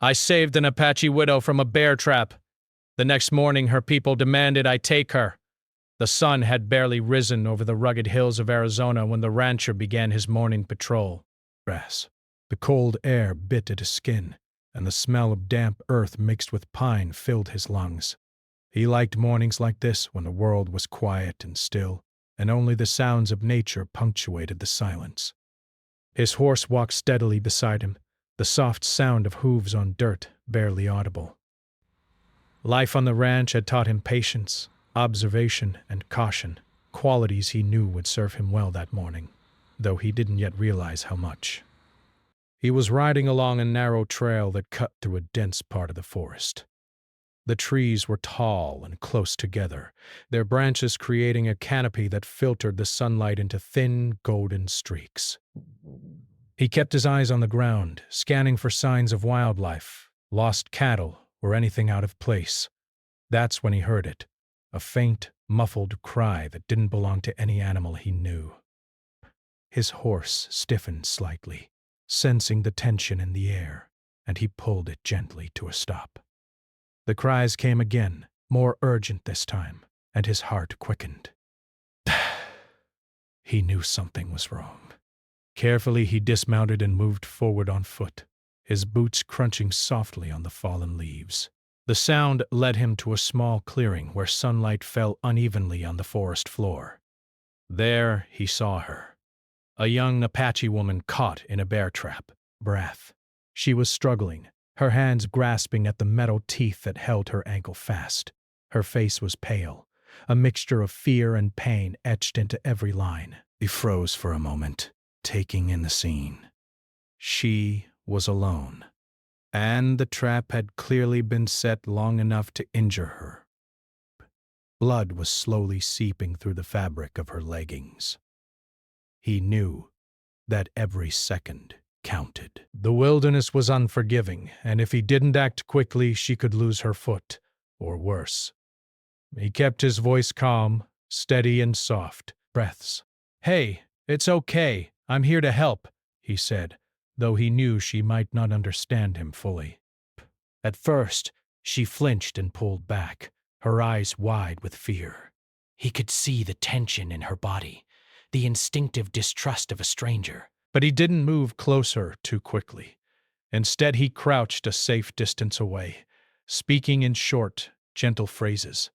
I saved an Apache widow from a bear trap. The next morning, her people demanded I take her. The sun had barely risen over the rugged hills of Arizona when the rancher began his morning patrol. Grass. The cold air bit at his skin, and the smell of damp earth mixed with pine filled his lungs. He liked mornings like this when the world was quiet and still, and only the sounds of nature punctuated the silence. His horse walked steadily beside him, the soft sound of hooves on dirt barely audible. Life on the ranch had taught him patience, observation, and caution, qualities he knew would serve him well that morning, though he didn't yet realize how much. He was riding along a narrow trail that cut through a dense part of the forest. The trees were tall and close together, their branches creating a canopy that filtered the sunlight into thin, golden streaks. He kept his eyes on the ground, scanning for signs of wildlife, lost cattle, or anything out of place. That's when he heard it, a faint, muffled cry that didn't belong to any animal he knew. His horse stiffened slightly, sensing the tension in the air, and he pulled it gently to a stop. The cries came again, more urgent this time, and his heart quickened. He knew something was wrong. Carefully he dismounted and moved forward on foot, his boots crunching softly on the fallen leaves. The sound led him to a small clearing where sunlight fell unevenly on the forest floor. There he saw her, a young Apache woman caught in a bear trap. Breath. She was struggling, her hands grasping at the metal teeth that held her ankle fast. Her face was pale, a mixture of fear and pain etched into every line. He froze for a moment, taking in the scene. She was alone, and the trap had clearly been set long enough to injure her. Blood was slowly seeping through the fabric of her leggings. He knew that every second counted. The wilderness was unforgiving, and if he didn't act quickly, she could lose her foot, or worse. He kept his voice calm, steady and soft. Breaths. "Hey, it's okay. I'm here to help," he said, though he knew she might not understand him fully. At first, she flinched and pulled back, her eyes wide with fear. He could see the tension in her body, the instinctive distrust of a stranger. But he didn't move closer too quickly. Instead, he crouched a safe distance away, speaking in short, gentle phrases.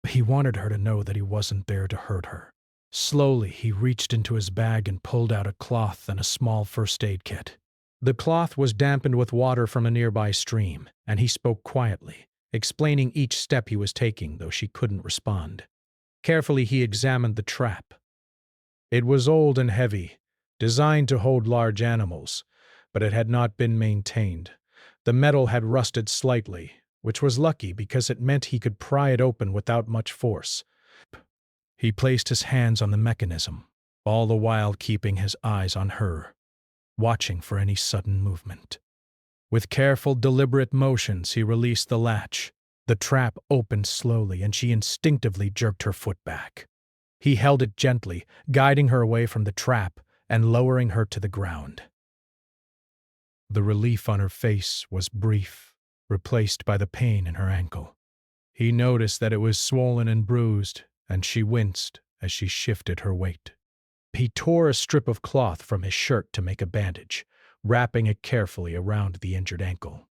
He wanted her to know that he wasn't there to hurt her. Slowly, he reached into his bag and pulled out a cloth and a small first aid kit. The cloth was dampened with water from a nearby stream, and he spoke quietly, explaining each step he was taking, though she couldn't respond. Carefully, he examined the trap. It was old and heavy, designed to hold large animals, but it had not been maintained. The metal had rusted slightly, which was lucky because it meant he could pry it open without much force. He placed his hands on the mechanism, all the while keeping his eyes on her, watching for any sudden movement. With careful, deliberate motions, he released the latch. The trap opened slowly, and she instinctively jerked her foot back. He held it gently, guiding her away from the trap and lowering her to the ground. The relief on her face was brief, replaced by the pain in her ankle. He noticed that it was swollen and bruised, and she winced as she shifted her weight. He tore a strip of cloth from his shirt to make a bandage, wrapping it carefully around the injured ankle.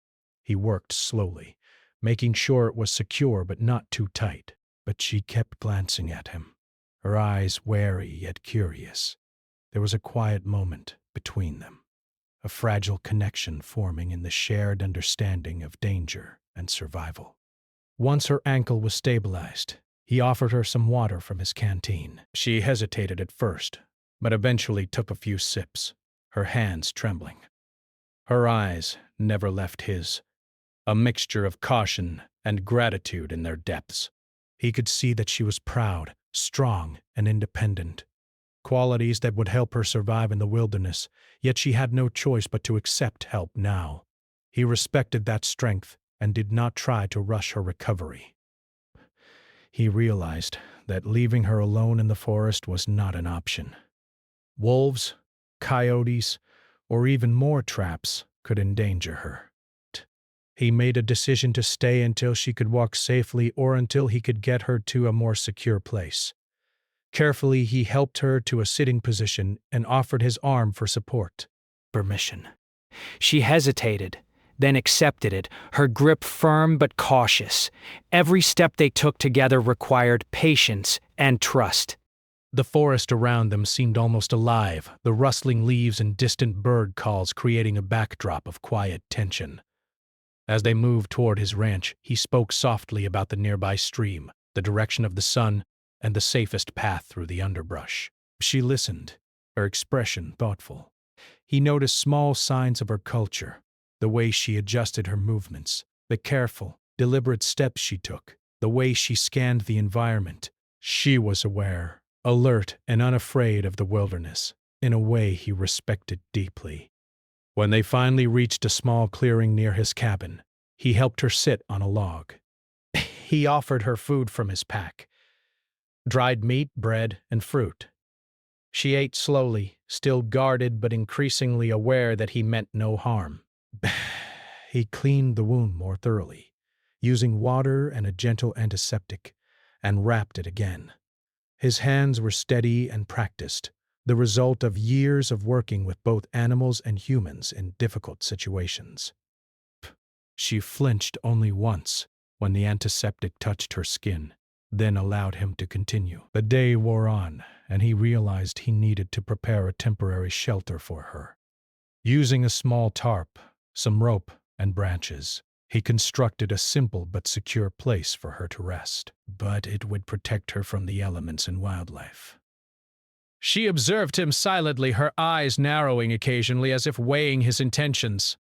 He worked slowly, making sure it was secure but not too tight, but she kept glancing at him, her eyes wary yet curious. There was a quiet moment between them, a fragile connection forming in the shared understanding of danger and survival. Once her ankle was stabilized, he offered her some water from his canteen. She hesitated at first, but eventually took a few sips, her hands trembling. Her eyes never left his, a mixture of caution and gratitude in their depths. He could see that she was proud, strong, and independent, qualities that would help her survive in the wilderness, yet she had no choice but to accept help now. He respected that strength and did not try to rush her recovery. He realized that leaving her alone in the forest was not an option. Wolves, coyotes, or even more traps could endanger her. He made a decision to stay until she could walk safely or until he could get her to a more secure place. Carefully, he helped her to a sitting position and offered his arm for support. Permission. She hesitated, then accepted it, her grip firm but cautious. Every step they took together required patience and trust. The forest around them seemed almost alive, the rustling leaves and distant bird calls creating a backdrop of quiet tension. As they moved toward his ranch, he spoke softly about the nearby stream, the direction of the sun, and the safest path through the underbrush. She listened, her expression thoughtful. He noticed small signs of her culture, the way she adjusted her movements, the careful, deliberate steps she took, the way she scanned the environment. She was aware, alert, and unafraid of the wilderness, in a way he respected deeply. When they finally reached a small clearing near his cabin, he helped her sit on a log. He offered her food from his pack: dried meat, bread, and fruit. She ate slowly, still guarded but increasingly aware that he meant no harm. He cleaned the wound more thoroughly, using water and a gentle antiseptic, and wrapped it again. His hands were steady and practiced, the result of years of working with both animals and humans in difficult situations. She flinched only once when the antiseptic touched her skin, then allowed him to continue. The day wore on, and he realized he needed to prepare a temporary shelter for her. Using a small tarp, some rope, and branches, he constructed a simple but secure place for her to rest, but it would protect her from the elements and wildlife. She observed him silently, her eyes narrowing occasionally as if weighing his intentions.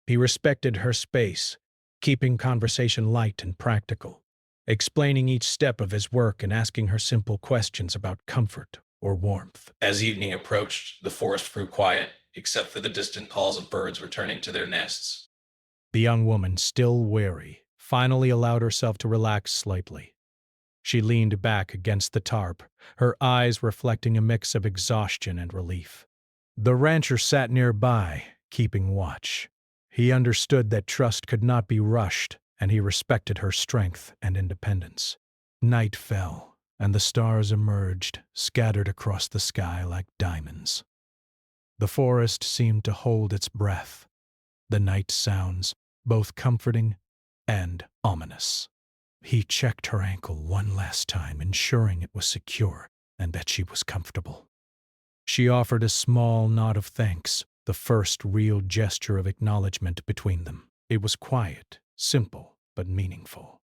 He respected her space, keeping conversation light and practical, explaining each step of his work and asking her simple questions about comfort or warmth. As evening approached, the forest grew quiet, except for the distant calls of birds returning to their nests. The young woman, still wary, finally allowed herself to relax slightly. She leaned back against the tarp, her eyes reflecting a mix of exhaustion and relief. The rancher sat nearby, keeping watch. He understood that trust could not be rushed, and he respected her strength and independence. Night fell, and the stars emerged, scattered across the sky like diamonds. The forest seemed to hold its breath, the night sounds both comforting and ominous. He checked her ankle one last time, ensuring it was secure and that she was comfortable. She offered a small nod of thanks, the first real gesture of acknowledgement between them. It was quiet, simple, but meaningful.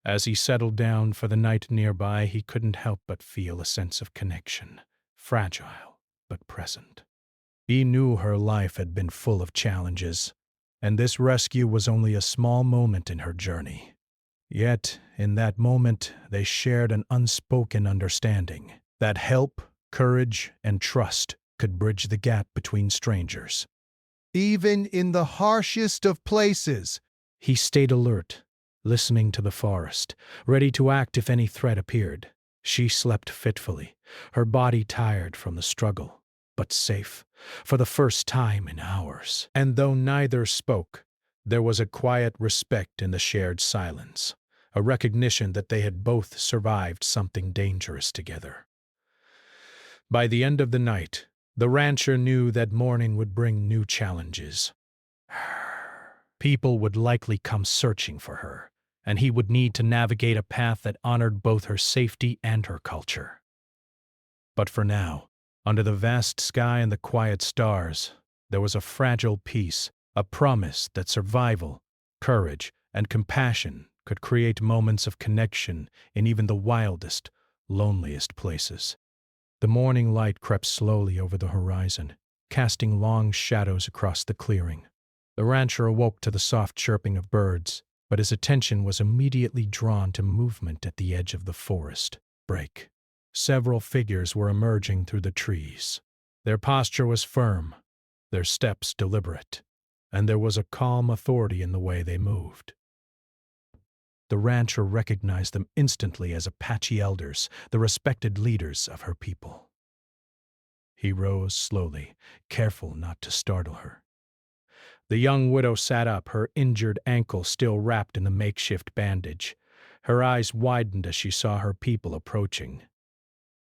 As he settled down for the night nearby, he couldn't help but feel a sense of connection, fragile but present. He knew her life had been full of challenges, and this rescue was only a small moment in her journey. Yet, in that moment, they shared an unspoken understanding that help, courage, and trust could bridge the gap between strangers. Even in the harshest of places, he stayed alert, listening to the forest, ready to act if any threat appeared. She slept fitfully, her body tired from the struggle, but safe, for the first time in hours. And though neither spoke, there was a quiet respect in the shared silence, a recognition that they had both survived something dangerous together. By the end of the night, the rancher knew that morning would bring new challenges. People would likely come searching for her, and he would need to navigate a path that honored both her safety and her culture. But for now, under the vast sky and the quiet stars, there was a fragile peace, a promise that survival, courage, and compassion could create moments of connection in even the wildest, loneliest places. The morning light crept slowly over the horizon, casting long shadows across the clearing. The rancher awoke to the soft chirping of birds, but his attention was immediately drawn to movement at the edge of the forest break. Several figures were emerging through the trees. Their posture was firm, their steps deliberate, and there was a calm authority in the way they moved. The rancher recognized them instantly as Apache elders, the respected leaders of her people. He rose slowly, careful not to startle her. The young widow sat up, her injured ankle still wrapped in the makeshift bandage. Her eyes widened as she saw her people approaching.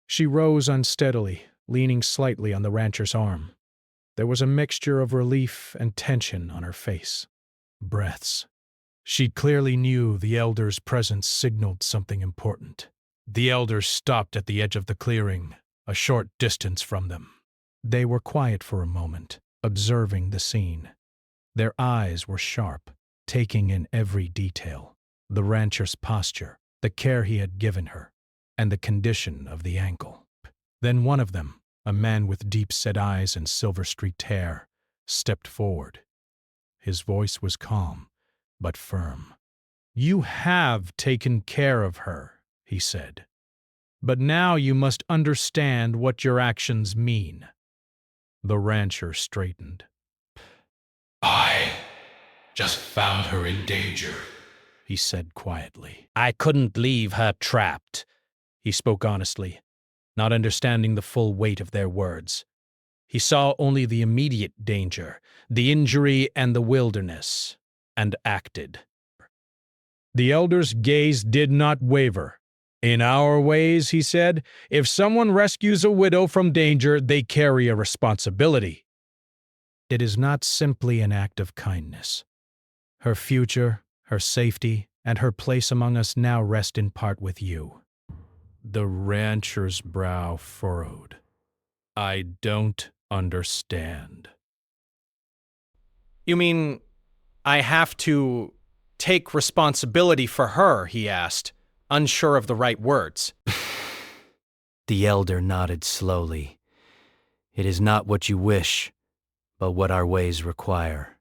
She rose unsteadily, leaning slightly on the rancher's arm. There was a mixture of relief and tension on her face. Breaths. She clearly knew the elder's presence signaled something important. The elders stopped at the edge of the clearing, a short distance from them. They were quiet for a moment, observing the scene. Their eyes were sharp, taking in every detail: the rancher's posture, the care he had given her, and the condition of the ankle. Then one of them, a man with deep-set eyes and silver-streaked hair, stepped forward. His voice was calm, but firm. "You have taken care of her," he said. "But now you must understand what your actions mean." The rancher straightened. "I just found her in danger," he said quietly. "I couldn't leave her trapped." He spoke honestly, not understanding the full weight of their words. He saw only the immediate danger, the injury and the wilderness, and acted. The elder's gaze did not waver. "In our ways," he said, "if someone rescues a widow from danger, they carry a responsibility. It is not simply an act of kindness. Her future, her safety, and her place among us now rest in part with you." The rancher's brow furrowed. "I don't understand." "You mean I have to take responsibility for her?" he asked, unsure of the right words. The elder nodded slowly. "It is not what you wish, but what our ways require."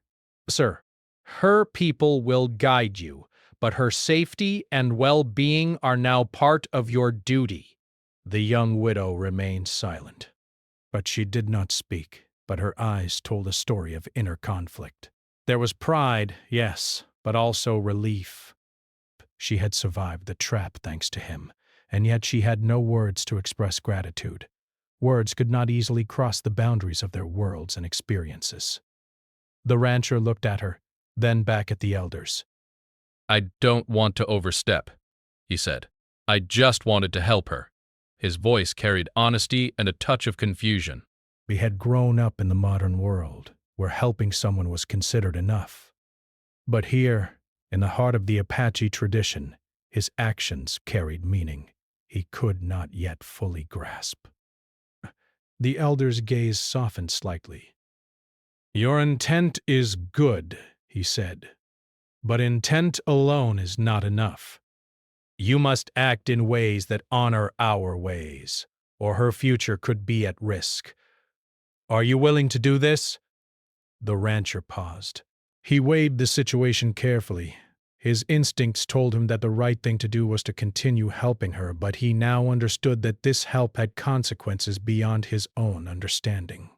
"Sir, her people will guide you, but her safety and well-being are now part of your duty." The young widow remained silent. But she did not speak, but her eyes told a story of inner conflict. There was pride, yes, but also relief. She had survived the trap thanks to him, and yet she had no words to express gratitude. Words could not easily cross the boundaries of their worlds and experiences. The rancher looked at her, then back at the elders. "I don't want to overstep," he said. "I just wanted to help her." His voice carried honesty and a touch of confusion. We had grown up in the modern world, where helping someone was considered enough. But here, in the heart of the Apache tradition, his actions carried meaning he could not yet fully grasp. The elder's gaze softened slightly. "Your intent is good," he said, "but intent alone is not enough. You must act in ways that honor our ways, or her future could be at risk. Are you willing to do this?" The rancher paused. He weighed the situation carefully. His instincts told him that the right thing to do was to continue helping her, but he now understood that this help had consequences beyond his own understanding.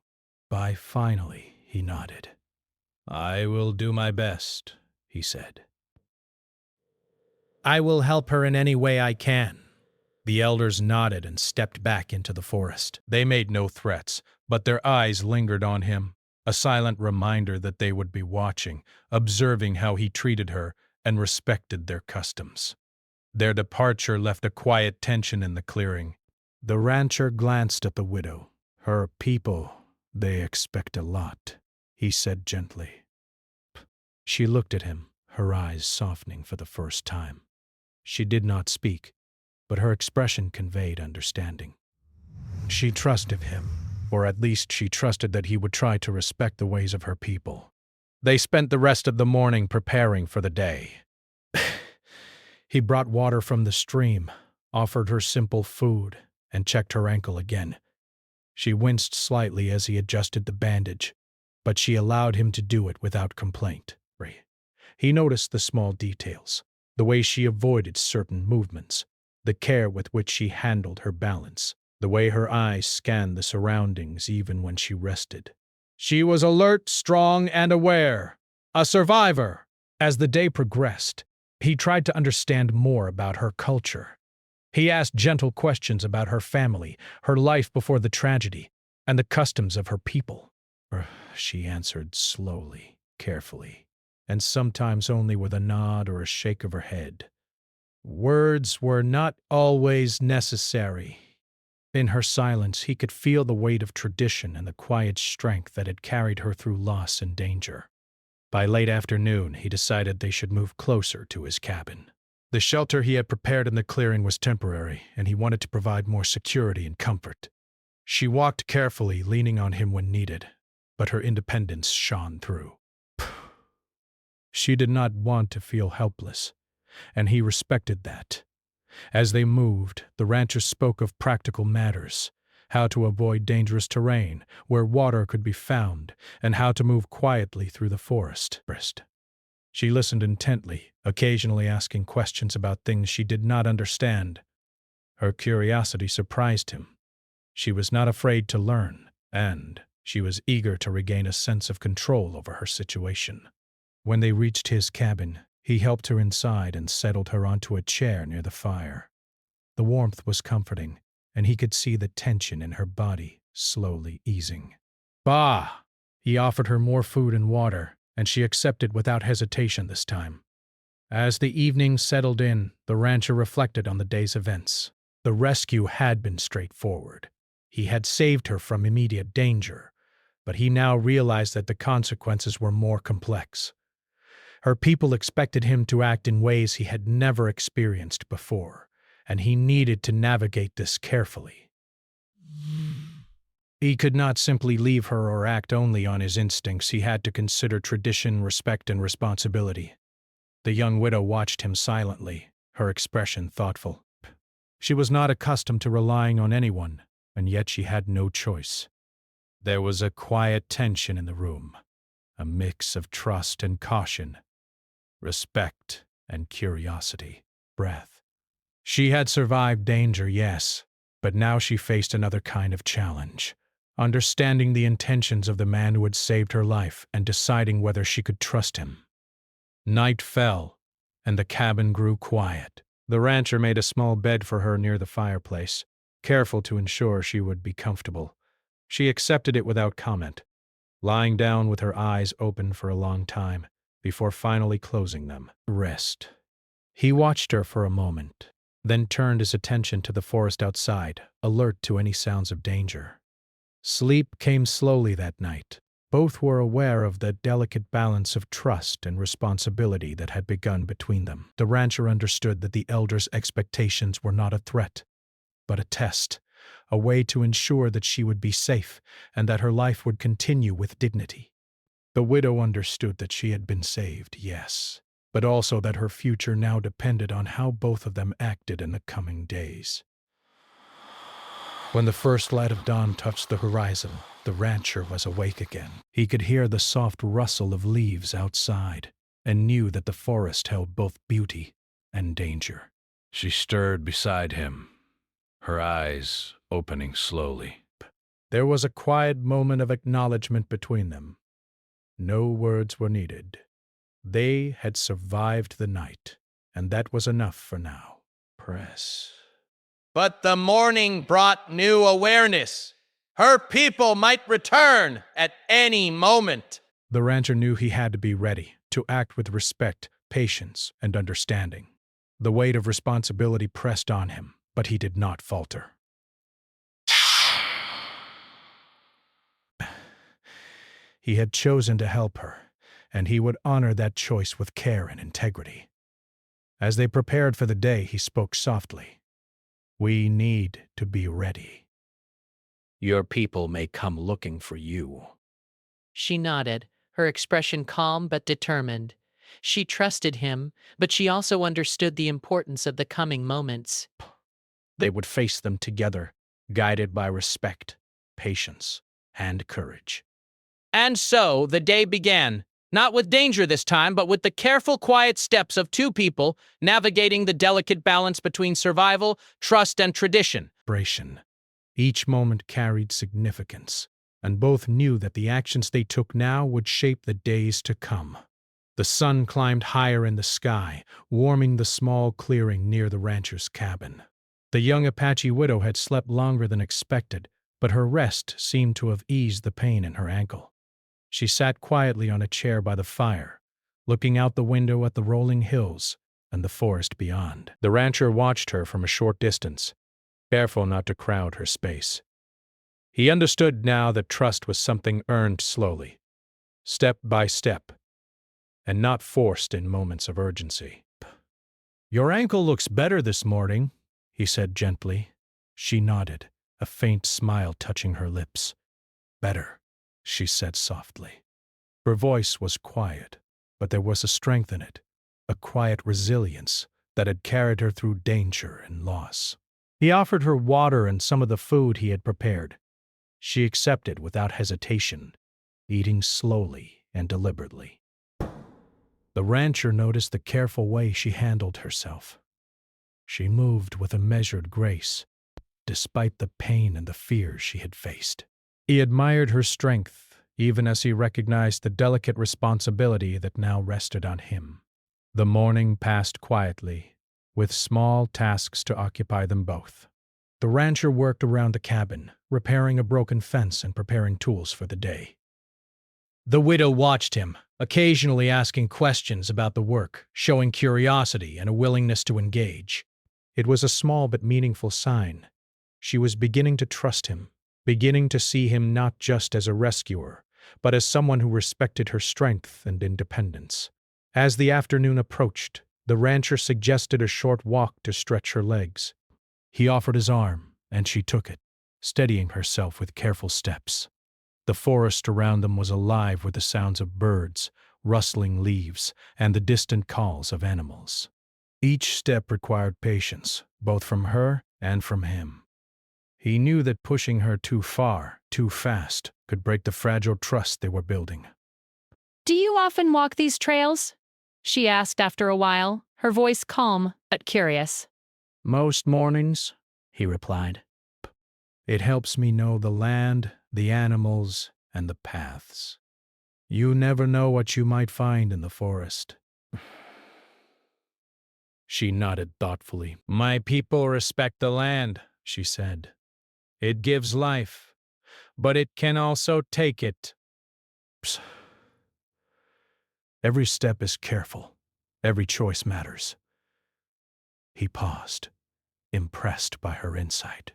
Finally, he nodded. "I will do my best," he said. "I will help her in any way I can." The elders nodded and stepped back into the forest. They made no threats, but their eyes lingered on him, a silent reminder that they would be watching, observing how he treated her, and respected their customs. Their departure left a quiet tension in the clearing. The rancher glanced at the widow. "Her people, they expect a lot," he said gently. She looked at him, her eyes softening for the first time. She did not speak, but her expression conveyed understanding. She trusted him, or at least she trusted that he would try to respect the ways of her people. They spent the rest of the morning preparing for the day. He brought water from the stream, offered her simple food, and checked her ankle again. She winced slightly as he adjusted the bandage, but she allowed him to do it without complaint. He noticed the small details, the way she avoided certain movements, the care with which she handled her balance, the way her eyes scanned the surroundings even when she rested. She was alert, strong, and aware. A survivor. As the day progressed, he tried to understand more about her culture. He asked gentle questions about her family, her life before the tragedy, and the customs of her people. She answered slowly. carefully, and sometimes only with a nod or a shake of her head. Words were not always necessary. In her silence, he could feel the weight of tradition and the quiet strength that had carried her through loss and danger. By late afternoon, he decided they should move closer to his cabin. The shelter he had prepared in the clearing was temporary, and he wanted to provide more security and comfort. She walked carefully, leaning on him when needed, but her independence shone through. She did not want to feel helpless, and he respected that. As they moved, the rancher spoke of practical matters, how to avoid dangerous terrain, where water could be found, and how to move quietly through the forest. She listened intently, occasionally asking questions about things she did not understand. Her curiosity surprised him. She was not afraid to learn, and she was eager to regain a sense of control over her situation. When they reached his cabin, he helped her inside and settled her onto a chair near the fire. The warmth was comforting, and he could see the tension in her body slowly easing. Bah! He offered her more food and water, and she accepted without hesitation this time. As the evening settled in, the rancher reflected on the day's events. The rescue had been straightforward. He had saved her from immediate danger, but he now realized that the consequences were more complex. Her people expected him to act in ways he had never experienced before, and he needed to navigate this carefully. He could not simply leave her or act only on his instincts. He had to consider tradition, respect, and responsibility. The young widow watched him silently, her expression thoughtful. She was not accustomed to relying on anyone, and yet she had no choice. There was a quiet tension in the room, a mix of trust and caution, respect and curiosity, breath. She had survived danger, yes, but now she faced another kind of challenge, understanding the intentions of the man who had saved her life and deciding whether she could trust him. Night fell, and the cabin grew quiet. The rancher made a small bed for her near the fireplace, careful to ensure she would be comfortable. She accepted it without comment, lying down with her eyes open for a long time, before finally closing them. Rest. He watched her for a moment, then turned his attention to the forest outside, alert to any sounds of danger. Sleep came slowly that night. Both were aware of the delicate balance of trust and responsibility that had begun between them. The rancher understood that the elder's expectations were not a threat, but a test, a way to ensure that she would be safe and that her life would continue with dignity. The widow understood that she had been saved, yes, but also that her future now depended on how both of them acted in the coming days. When the first light of dawn touched the horizon, the rancher was awake again. He could hear the soft rustle of leaves outside and knew that the forest held both beauty and danger. She stirred beside him, her eyes opening slowly. There was a quiet moment of acknowledgement between them. No words were needed. They had survived the night, and that was enough for now. Press. But the morning brought new awareness. Her people might return at any moment. The rancher knew he had to be ready, to act with respect, patience, and understanding. The weight of responsibility pressed on him, but he did not falter. He had chosen to help her, and he would honor that choice with care and integrity. As they prepared for the day, he spoke softly. "We need to be ready. Your people may come looking for you." She nodded, her expression calm but determined. She trusted him, but she also understood the importance of the coming moments. They would face them together, guided by respect, patience, and courage. And so the day began, not with danger this time, but with the careful, quiet steps of two people navigating the delicate balance between survival, trust, and tradition. Each moment carried significance, and both knew that the actions they took now would shape the days to come. The sun climbed higher in the sky, warming the small clearing near the rancher's cabin. The young Apache widow had slept longer than expected, but her rest seemed to have eased the pain in her ankle. She sat quietly on a chair by the fire, looking out the window at the rolling hills and the forest beyond. The rancher watched her from a short distance, careful not to crowd her space. He understood now that trust was something earned slowly, step by step, and not forced in moments of urgency. "Your ankle looks better this morning," he said gently. She nodded, a faint smile touching her lips. "Better," she said softly. Her voice was quiet, but there was a strength in it, a quiet resilience that had carried her through danger and loss. He offered her water and some of the food he had prepared. She accepted without hesitation, eating slowly and deliberately. The rancher noticed the careful way she handled herself. She moved with a measured grace, despite the pain and the fears she had faced. He admired her strength, even as he recognized the delicate responsibility that now rested on him. The morning passed quietly, with small tasks to occupy them both. The rancher worked around the cabin, repairing a broken fence and preparing tools for the day. The widow watched him, occasionally asking questions about the work, showing curiosity and a willingness to engage. It was a small but meaningful sign. She was beginning to trust him, beginning to see him not just as a rescuer, but as someone who respected her strength and independence. As the afternoon approached, the rancher suggested a short walk to stretch her legs. He offered his arm, and she took it, steadying herself with careful steps. The forest around them was alive with the sounds of birds, rustling leaves, and the distant calls of animals. Each step required patience, both from her and from him. He knew that pushing her too far, too fast, could break the fragile trust they were building. "Do you often walk these trails?" she asked after a while, her voice calm but curious. "Most mornings," he replied. "It helps me know the land, the animals, and the paths. You never know what you might find in the forest." She nodded thoughtfully. "My people respect the land," she said. "It gives life, but it can also take it. Psst. Every step is careful. Every choice matters." He paused, impressed by her insight.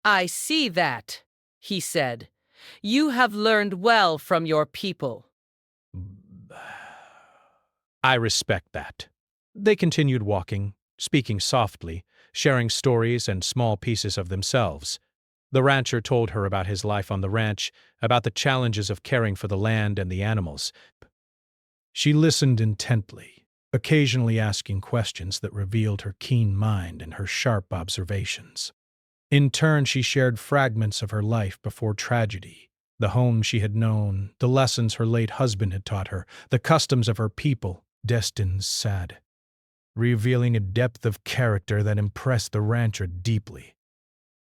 "I see that," he said. "You have learned well from your people." "I respect that." They continued walking, speaking softly, sharing stories and small pieces of themselves. The rancher told her about his life on the ranch, about the challenges of caring for the land and the animals. She listened intently, occasionally asking questions that revealed her keen mind and her sharp observations. In turn, she shared fragments of her life before tragedy, the home she had known, the lessons her late husband had taught her, the customs of her people, destined sad, revealing a depth of character that impressed the rancher deeply.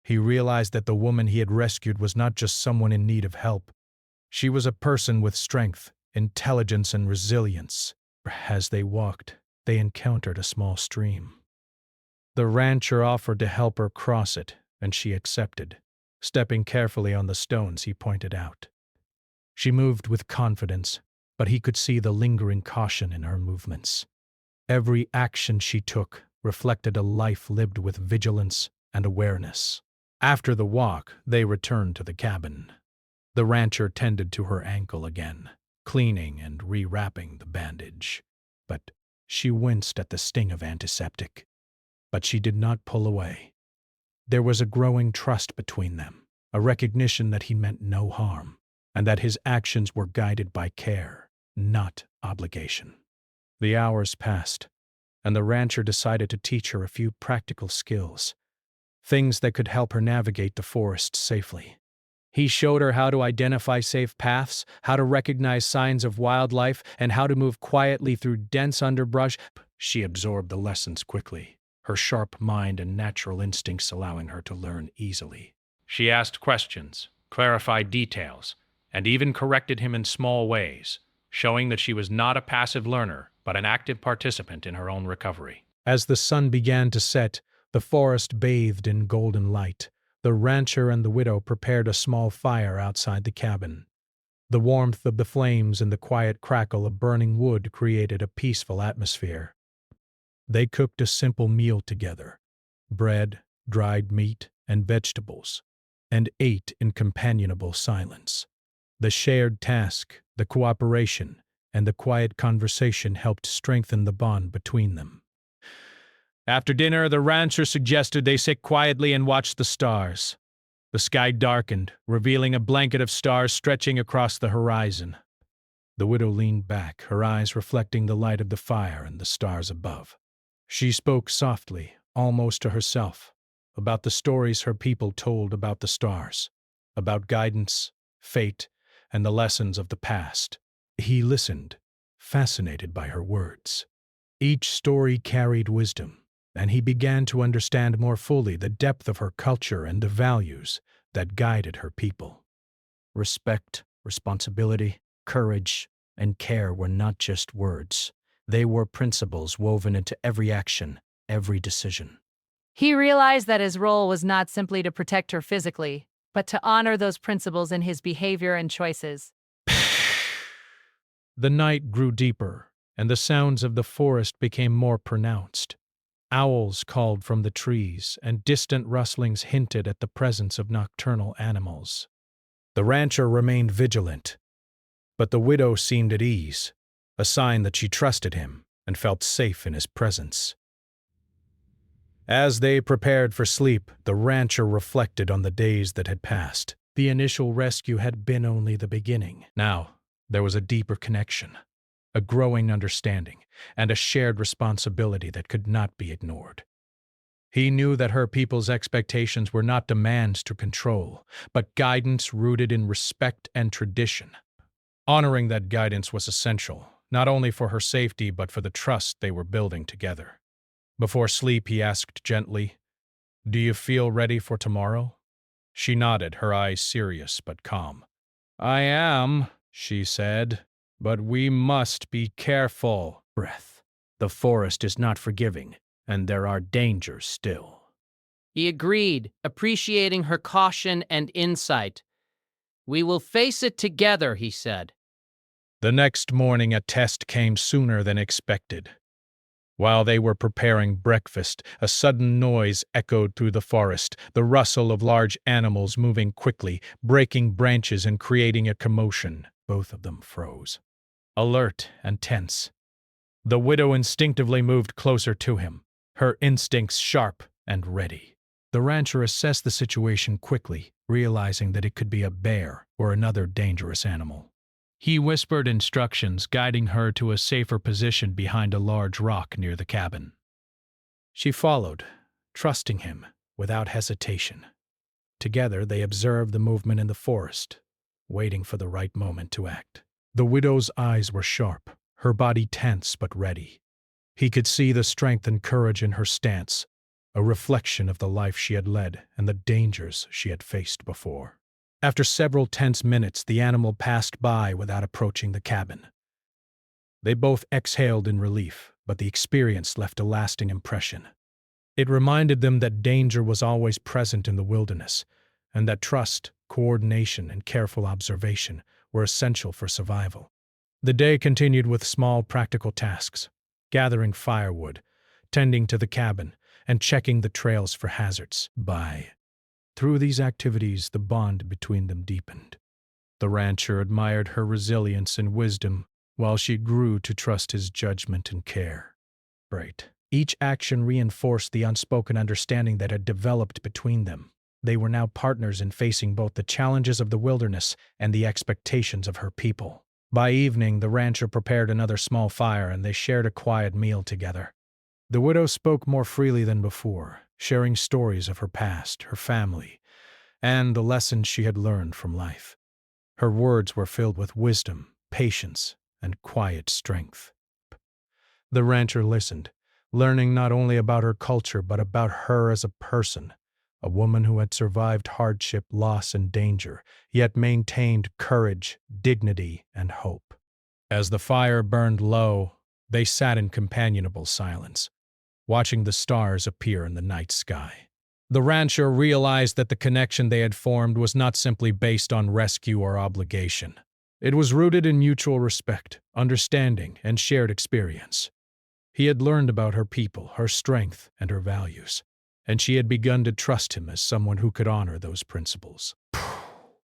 He realized that the woman he had rescued was not just someone in need of help. She was a person with strength, intelligence, and resilience. As they walked, they encountered a small stream. The rancher offered to help her cross it, and she accepted, stepping carefully on the stones he pointed out. She moved with confidence, but he could see the lingering caution in her movements. Every action she took reflected a life lived with vigilance and awareness. After the walk, they returned to the cabin. The rancher tended to her ankle again, cleaning and rewrapping the bandage. But she winced at the sting of antiseptic. But she did not pull away. There was a growing trust between them, a recognition that he meant no harm, and that his actions were guided by care, not obligation. The hours passed, and the rancher decided to teach her a few practical skills, things that could help her navigate the forest safely. He showed her how to identify safe paths, how to recognize signs of wildlife, and how to move quietly through dense underbrush. She absorbed the lessons quickly, her sharp mind and natural instincts allowing her to learn easily. She asked questions, clarified details, and even corrected him in small ways, showing that she was not a passive learner, but an active participant in her own recovery. As the sun began to set, the forest bathed in golden light. The rancher and the widow prepared a small fire outside the cabin. The warmth of the flames and the quiet crackle of burning wood created a peaceful atmosphere. They cooked a simple meal together, bread, dried meat, and vegetables, and ate in companionable silence. The shared task, the cooperation, and the quiet conversation helped strengthen the bond between them. After dinner, the rancher suggested they sit quietly and watch the stars. The sky darkened, revealing a blanket of stars stretching across the horizon. The widow leaned back, her eyes reflecting the light of the fire and the stars above. She spoke softly, almost to herself, about the stories her people told about the stars, about guidance, fate, and the lessons of the past. He listened, fascinated by her words. Each story carried wisdom, and he began to understand more fully the depth of her culture and the values that guided her people. Respect, responsibility, courage, and care were not just words. They were principles woven into every action, every decision. He realized that his role was not simply to protect her physically, but to honor those principles in his behavior and choices. The night grew deeper, and the sounds of the forest became more pronounced. Owls called from the trees, and distant rustlings hinted at the presence of nocturnal animals. The rancher remained vigilant, but the widow seemed at ease, a sign that she trusted him and felt safe in his presence. As they prepared for sleep, the rancher reflected on the days that had passed. The initial rescue had been only the beginning. Now, there was a deeper connection, a growing understanding, and a shared responsibility that could not be ignored. He knew that her people's expectations were not demands to control, but guidance rooted in respect and tradition. Honoring that guidance was essential, not only for her safety but for the trust they were building together. Before sleep, he asked gently, "Do you feel ready for tomorrow?" She nodded, her eyes serious but calm. "I am," she said, "but we must be careful." Breath. The forest is not forgiving, and there are dangers still. He agreed, appreciating her caution and insight. "We will face it together," he said. The next morning, a test came sooner than expected. While they were preparing breakfast, a sudden noise echoed through the forest, the rustle of large animals moving quickly, breaking branches and creating a commotion. Both of them froze, alert and tense. The widow instinctively moved closer to him, her instincts sharp and ready. The rancher assessed the situation quickly, realizing that it could be a bear or another dangerous animal. He whispered instructions, guiding her to a safer position behind a large rock near the cabin. She followed, trusting him without hesitation. Together they observed the movement in the forest, waiting for the right moment to act. The widow's eyes were sharp, her body tense but ready. He could see the strength and courage in her stance, a reflection of the life she had led and the dangers she had faced before. After several tense minutes, the animal passed by without approaching the cabin. They both exhaled in relief, but the experience left a lasting impression. It reminded them that danger was always present in the wilderness, and that trust, coordination, and careful observation were essential for survival. The day continued with small practical tasks, gathering firewood, tending to the cabin, and checking the trails for hazards. Through these activities, the bond between them deepened. The rancher admired her resilience and wisdom, while she grew to trust his judgment and care. Each action reinforced the unspoken understanding that had developed between them. They were now partners in facing both the challenges of the wilderness and the expectations of her people. By evening, the rancher prepared another small fire and they shared a quiet meal together. The widow spoke more freely than before, sharing stories of her past, her family, and the lessons she had learned from life. Her words were filled with wisdom, patience, and quiet strength. The rancher listened, learning not only about her culture but about her as a person, a woman who had survived hardship, loss, and danger, yet maintained courage, dignity, and hope. As the fire burned low, they sat in companionable silence, watching the stars appear in the night sky. The rancher realized that the connection they had formed was not simply based on rescue or obligation. It was rooted in mutual respect, understanding, and shared experience. He had learned about her people, her strength, and her values, and she had begun to trust him as someone who could honor those principles.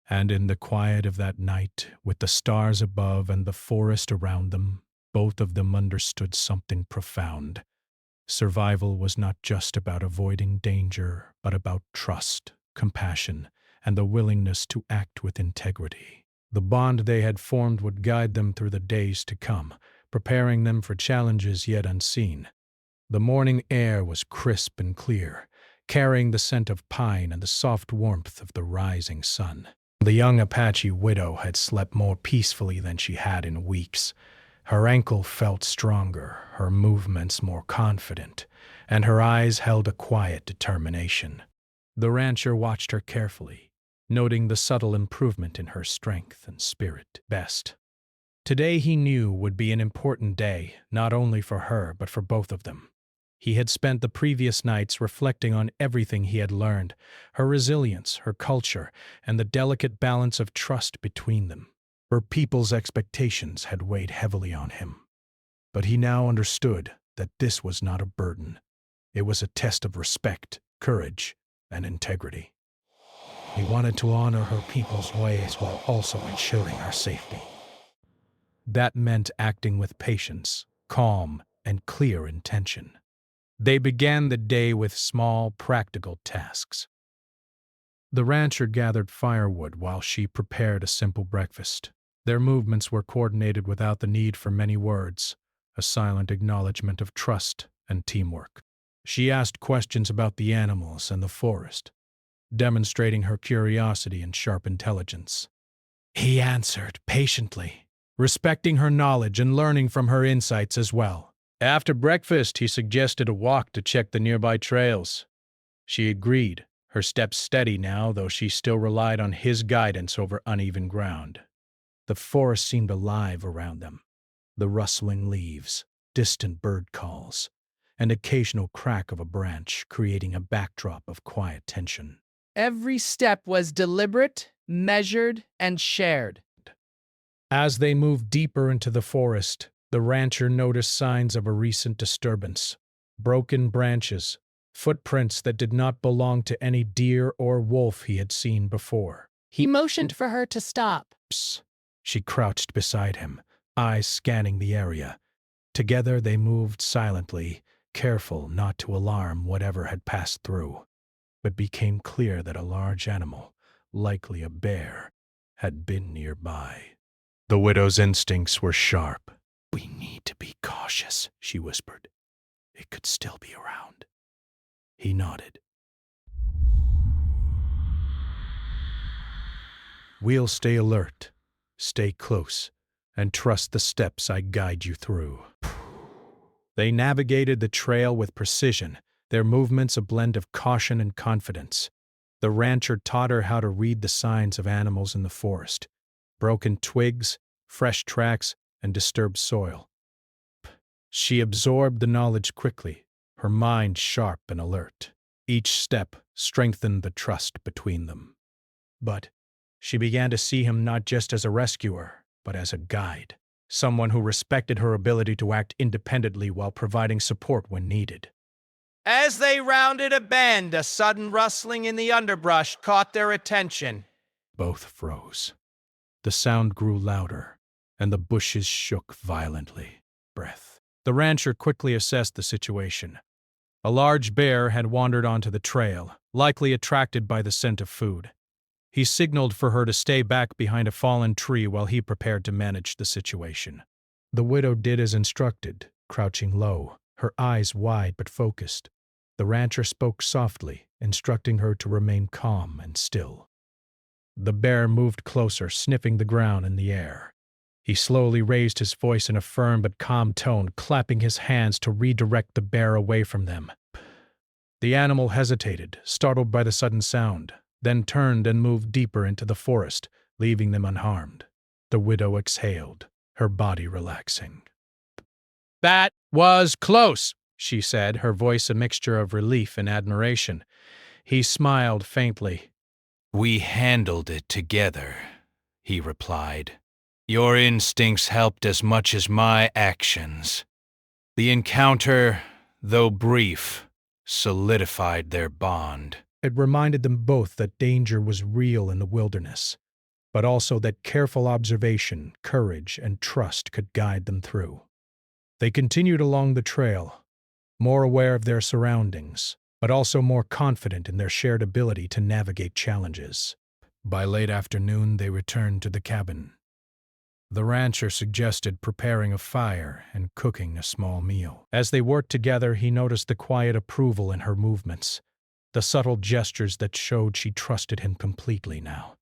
And in the quiet of that night, with the stars above and the forest around them, both of them understood something profound. Survival was not just about avoiding danger, but about trust, compassion, and the willingness to act with integrity. The bond they had formed would guide them through the days to come, preparing them for challenges yet unseen. The morning air was crisp and clear, carrying the scent of pine and the soft warmth of the rising sun. The young Apache widow had slept more peacefully than she had in weeks. Her ankle felt stronger, her movements more confident, and her eyes held a quiet determination. The rancher watched her carefully, noting the subtle improvement in her strength and spirit. Today he knew would be an important day, not only for her, but for both of them. He had spent the previous nights reflecting on everything he had learned, her resilience, her culture, and the delicate balance of trust between them. Her people's expectations had weighed heavily on him. But he now understood that this was not a burden. It was a test of respect, courage, and integrity. He wanted to honor her people's ways while also ensuring her safety. That meant acting with patience, calm, and clear intention. They began the day with small, practical tasks. The rancher gathered firewood while she prepared a simple breakfast. Their movements were coordinated without the need for many words, a silent acknowledgement of trust and teamwork. She asked questions about the animals and the forest, demonstrating her curiosity and sharp intelligence. He answered patiently, respecting her knowledge and learning from her insights as well. After breakfast, he suggested a walk to check the nearby trails. She agreed, her steps steady now, though she still relied on his guidance over uneven ground. The forest seemed alive around them. The rustling leaves, distant bird calls, and occasional crack of a branch creating a backdrop of quiet tension. Every step was deliberate, measured, and shared. As they moved deeper into the forest, the rancher noticed signs of a recent disturbance. Broken branches, footprints that did not belong to any deer or wolf he had seen before. He motioned for her to stop. She crouched beside him, eyes scanning the area. Together they moved silently, careful not to alarm whatever had passed through. It became clear that a large animal, likely a bear, had been nearby. The widow's instincts were sharp. "We need to be cautious," she whispered. "It could still be around." He nodded. "We'll stay alert, stay close, and trust the steps I guide you through." They navigated the trail with precision, their movements a blend of caution and confidence. The rancher taught her how to read the signs of animals in the forest: broken twigs, fresh tracks, and disturbed soil. She absorbed the knowledge quickly, her mind sharp and alert. Each step strengthened the trust between them. But she began to see him not just as a rescuer, but as a guide, someone who respected her ability to act independently while providing support when needed. As they rounded a bend, a sudden rustling in the underbrush caught their attention. Both froze. The sound grew louder, and the bushes shook violently. The rancher quickly assessed the situation. A large bear had wandered onto the trail, likely attracted by the scent of food. He signaled for her to stay back behind a fallen tree while he prepared to manage the situation. The widow did as instructed, crouching low, her eyes wide but focused. The rancher spoke softly, instructing her to remain calm and still. The bear moved closer, sniffing the ground and the air. He slowly raised his voice in a firm but calm tone, clapping his hands to redirect the bear away from them. The animal hesitated, startled by the sudden sound, then turned and moved deeper into the forest, leaving them unharmed. The widow exhaled, her body relaxing. "That was close," she said, her voice a mixture of relief and admiration. He smiled faintly. "We handled it together," he replied. Your instincts helped as much as my actions. The encounter, though brief, solidified their bond. It reminded them both that danger was real in the wilderness, but also that careful observation, courage, and trust could guide them through. They continued along the trail, more aware of their surroundings, but also more confident in their shared ability to navigate challenges. By late afternoon, they returned to the cabin. The rancher suggested preparing a fire and cooking a small meal. As they worked together, he noticed the quiet approval in her movements, the subtle gestures that showed she trusted him completely now.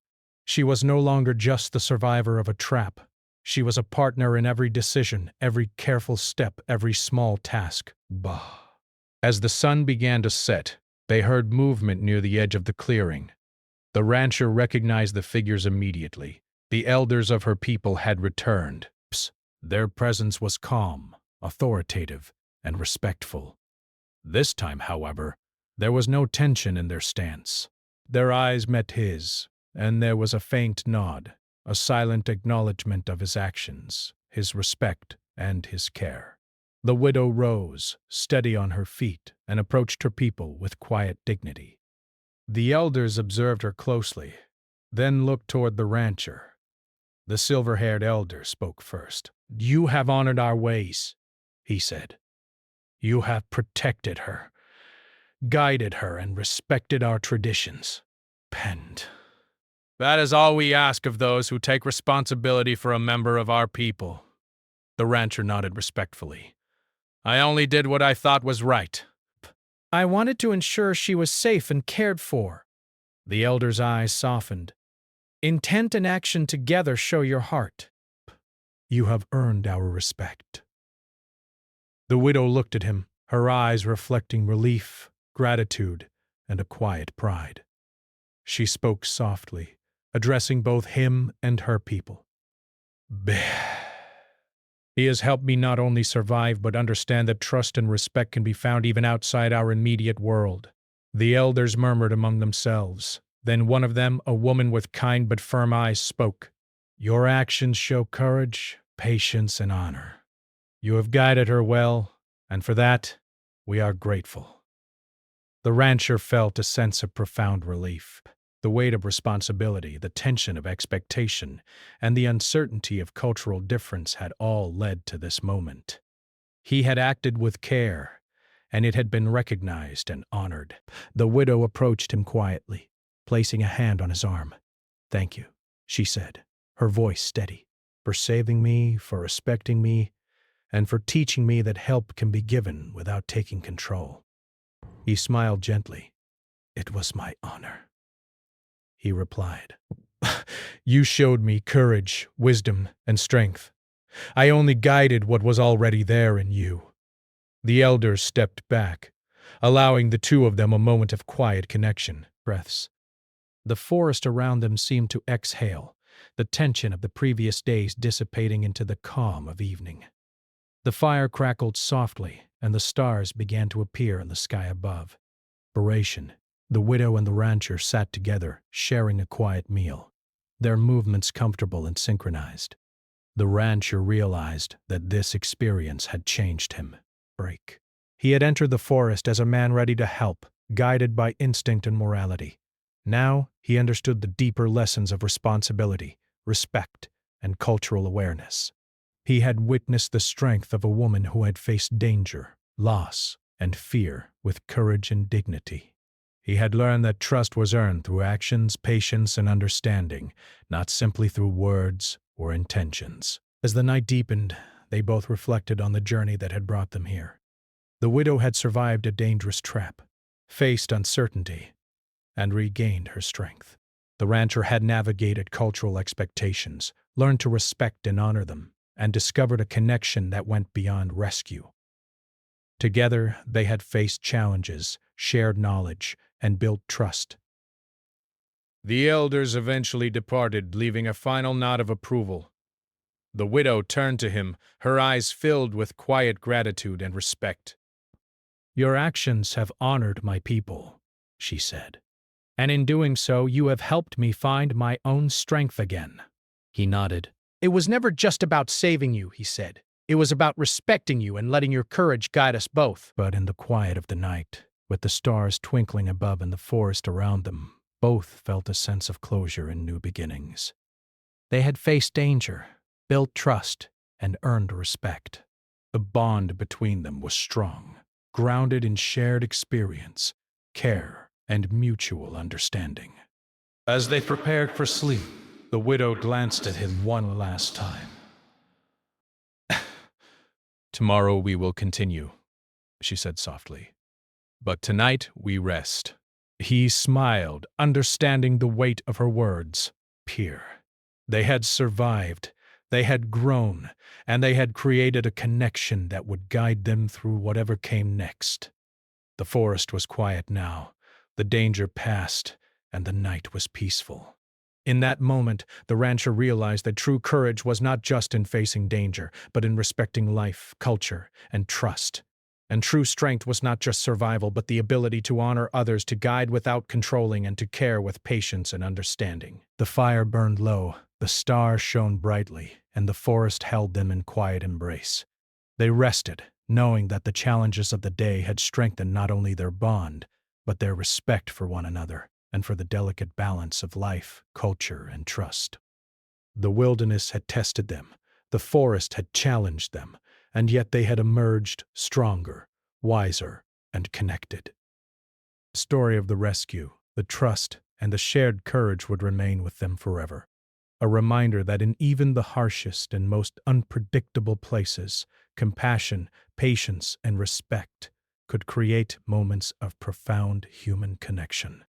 She was no longer just the survivor of a trap. She was a partner in every decision, every careful step, every small task. Bah. As the sun began to set, they heard movement near the edge of the clearing. The rancher recognized the figures immediately. The elders of her people had returned. Their presence was calm, authoritative, and respectful. This time, however, there was no tension in their stance. Their eyes met his, and there was a faint nod, a silent acknowledgement of his actions, his respect, and his care. The widow rose, steady on her feet, and approached her people with quiet dignity. The elders observed her closely, then looked toward the rancher. The silver-haired elder spoke first. "You have honored our ways," he said. "You have protected her, guided her, and respected our traditions." Penned. "That is all we ask of those who take responsibility for a member of our people." The rancher nodded respectfully. "I only did what I thought was right." "I wanted to ensure she was safe and cared for." The elder's eyes softened. "Intent and action together show your heart. You have earned our respect." The widow looked at him, her eyes reflecting relief, gratitude, and a quiet pride. She spoke softly, addressing both him and her people. "He has helped me not only survive but understand that trust and respect can be found even outside our immediate world." The elders murmured among themselves. Then one of them, a woman with kind but firm eyes, spoke. "Your actions show courage, patience, and honor. You have guided her well, and for that, we are grateful." The rancher felt a sense of profound relief. The weight of responsibility, the tension of expectation, and the uncertainty of cultural difference had all led to this moment. He had acted with care, and it had been recognized and honored. The widow approached him quietly, placing a hand on his arm. "Thank you," she said, her voice steady, "for saving me, for respecting me, and for teaching me that help can be given without taking control." He smiled gently. "It was my honor," he replied. "You showed me courage, wisdom, and strength. I only guided what was already there in you." The elders stepped back, allowing the two of them a moment of quiet connection. Breaths. The forest around them seemed to exhale, the tension of the previous days dissipating into the calm of evening. The fire crackled softly, and the stars began to appear in the sky above. Inspiration. The widow and the rancher sat together, sharing a quiet meal, their movements comfortable and synchronized. The rancher realized that this experience had changed him. He had entered the forest as a man ready to help, guided by instinct and morality. Now he understood the deeper lessons of responsibility, respect, and cultural awareness. He had witnessed the strength of a woman who had faced danger, loss, and fear with courage and dignity. He had learned that trust was earned through actions, patience, and understanding, not simply through words or intentions. As the night deepened, they both reflected on the journey that had brought them here. The widow had survived a dangerous trap, faced uncertainty, and regained her strength. The rancher had navigated cultural expectations, learned to respect and honor them, and discovered a connection that went beyond rescue. Together, they had faced challenges, shared knowledge, and built trust. The elders eventually departed, leaving a final nod of approval. The widow turned to him, her eyes filled with quiet gratitude and respect. "Your actions have honored my people," she said. "And in doing so, you have helped me find my own strength again." He nodded, It was never just about saving you, he said. It was about respecting you and letting your courage guide us both. But in the quiet of the night, with the stars twinkling above and the forest around them, both felt a sense of closure and new beginnings. They had faced danger, built trust, and earned respect. The bond between them was strong, grounded in shared experience, care, and mutual understanding. As they prepared for sleep, the widow glanced at him one last time. Tomorrow we will continue, she said softly. But tonight we rest. He smiled, understanding the weight of her words. Peer. They had survived, they had grown, and they had created a connection that would guide them through whatever came next. The forest was quiet now, the danger past, and the night was peaceful. In that moment, the rancher realized that true courage was not just in facing danger, but in respecting life, culture, and trust. And true strength was not just survival, but the ability to honor others, to guide without controlling, and to care with patience and understanding. The fire burned low, the stars shone brightly, and the forest held them in quiet embrace. They rested, knowing that the challenges of the day had strengthened not only their bond, but their respect for one another and for the delicate balance of life, culture, and trust. The wilderness had tested them, the forest had challenged them, and yet they had emerged stronger, wiser, and connected. The story of the rescue, the trust, and the shared courage would remain with them forever. A reminder that in even the harshest and most unpredictable places, compassion, patience, and respect could create moments of profound human connection.